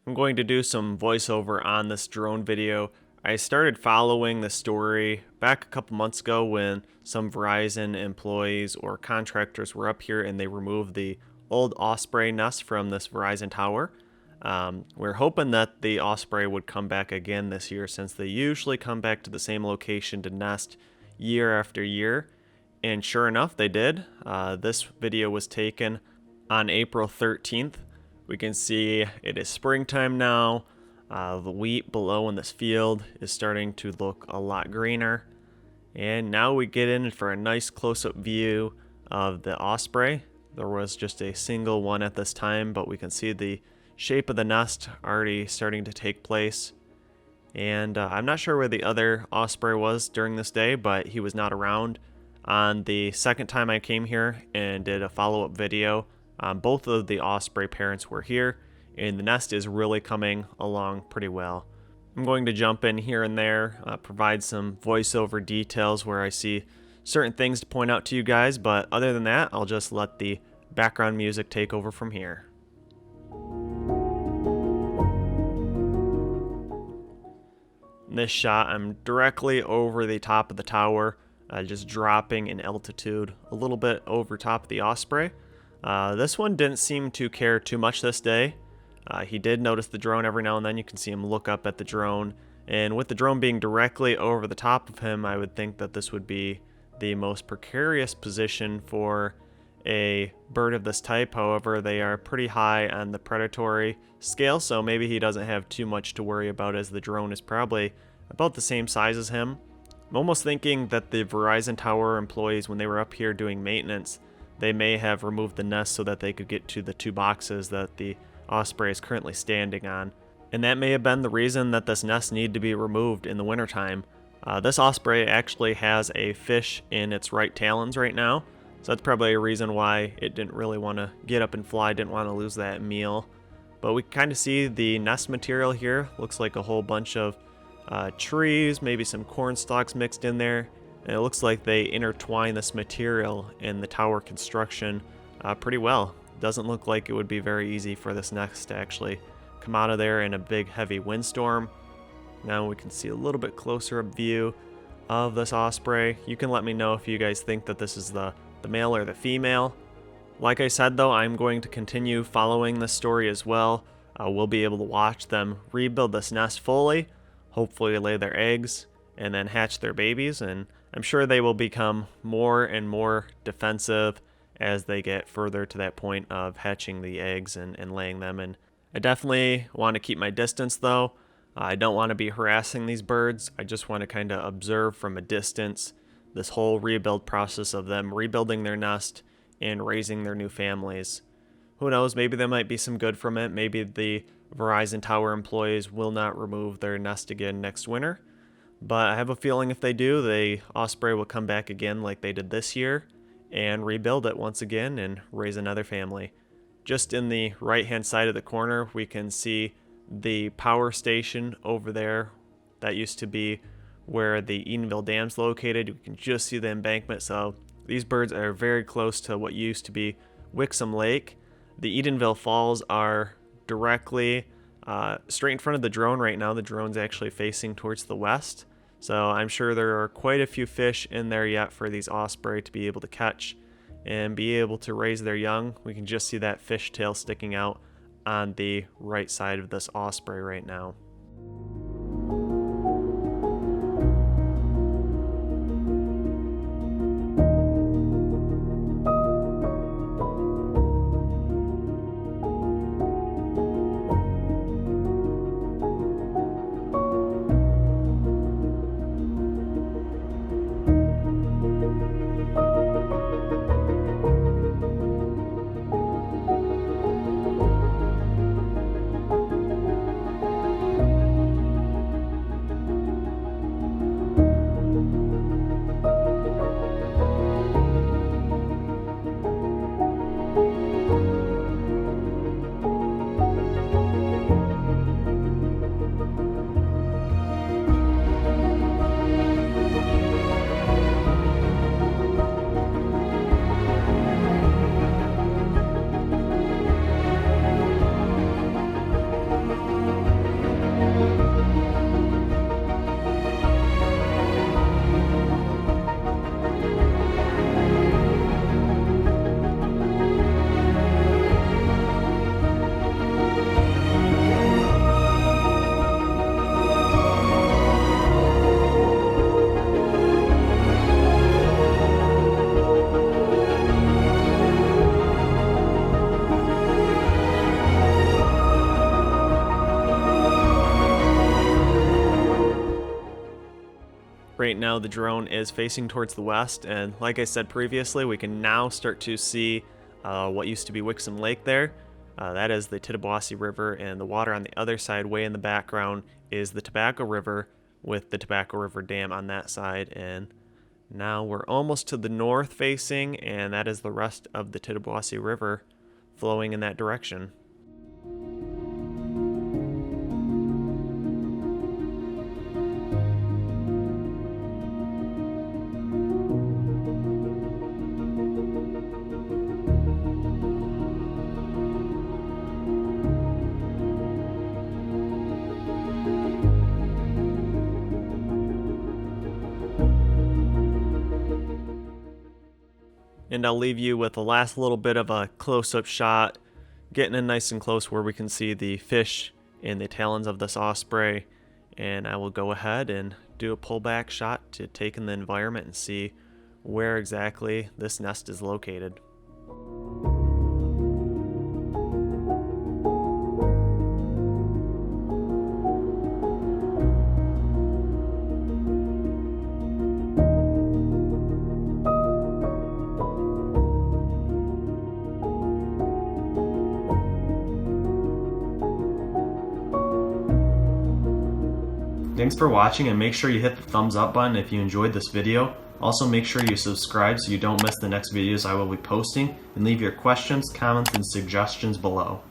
I'm going to do some voiceover on this drone video. I started following the story back a couple months ago when some Verizon employees or contractors were up here and they removed the old Osprey nest from this Verizon tower. We're hoping that the Osprey would come back again this year since they usually come back to the same location to nest year after year. And sure enough, they did. This video was taken on April 13th. We can see it is springtime now. The wheat below in this field is starting to look a lot greener. And now we get in for a nice close-up view of the Osprey. There was just a single one at this time, but we can see the shape of the nest already starting to take place. And I'm not sure where the other Osprey was during this day, but he was not around. On the second time I came here and did a follow-up video, both of the Osprey parents were here, and the nest is really coming along pretty well. I'm going to jump in here and there, provide some voiceover details where I see certain things to point out to you guys, but other than that, I'll just let the background music take over from here. In this shot, I'm directly over the top of the tower, just dropping in altitude a little bit over top of the Osprey. This one didn't seem to care too much this day. He did notice the drone every now and then. You can see him look up at the drone. And with the drone being directly over the top of him, I would think that this would be the most precarious position for a bird of this type. However, they are pretty high on the predatory scale, so maybe he doesn't have too much to worry about as the drone is probably about the same size as him. I'm almost thinking that the Verizon tower employees, when they were up here doing maintenance, they may have removed the nest so that they could get to the two boxes that the Osprey is currently standing on. And that may have been the reason that this nest needed to be removed in the wintertime. This Osprey actually has a fish in its right talons right now, so that's probably a reason why it didn't really want to get up and fly, didn't want to lose that meal. But we kind of see the nest material here. Looks like a whole bunch of trees, maybe some corn stalks mixed in there. And it looks like they intertwine this material in the tower construction pretty well. Doesn't look like it would be very easy for this nest to actually come out of there in a big heavy windstorm. Now we can see a little bit closer up view of this Osprey. You can let me know if you guys think that this is the male or the female. Like I said though, I'm going to continue following this story as well. We'll be able to watch them rebuild this nest fully, hopefully lay their eggs, and then hatch their babies. And I'm sure they will become more and more defensive as they get further to that point of hatching the eggs and laying them. And I definitely want to keep my distance though. I don't want to be harassing these birds. I just want to kind of observe from a distance this whole rebuild process of them rebuilding their nest and raising their new families. Who knows, maybe there might be some good from it. Maybe the Verizon tower employees will not remove their nest again next winter. But I have a feeling if they do, the Osprey will come back again like they did this year and rebuild it once again and raise another family. Just in the right-hand side of the corner, we can see the power station over there. That used to be where the Edenville Dam's located. You can just see the embankment. So these birds are very close to what used to be Wixom Lake. The Edenville Falls are directly straight in front of the drone right now. The drone's actually facing towards the west. So I'm sure there are quite a few fish in there yet for these Osprey to be able to catch and be able to raise their young. We can just see that fish tail sticking out on the right side of this Osprey right now. right now the drone is facing towards the west, and like I said previously, we can now start to see what used to be Wixom Lake there. That is the Tittabawassee River, and the water on the other side, way in the background, is the Tobacco River, with the Tobacco River Dam on that side. And now we're almost to the north facing, and that is the rest of the Tittabawassee River flowing in that direction. And I'll leave you with the last little bit of a close-up shot, getting in nice and close where we can see the fish in the talons of this osprey. And I will go ahead and do a pullback shot to take in the environment and see where exactly this nest is located. Thanks for watching, and make sure you hit the thumbs up button if you enjoyed this video. Also, make sure you subscribe so you don't miss the next videos I will be posting, and leave your questions, comments, and suggestions below.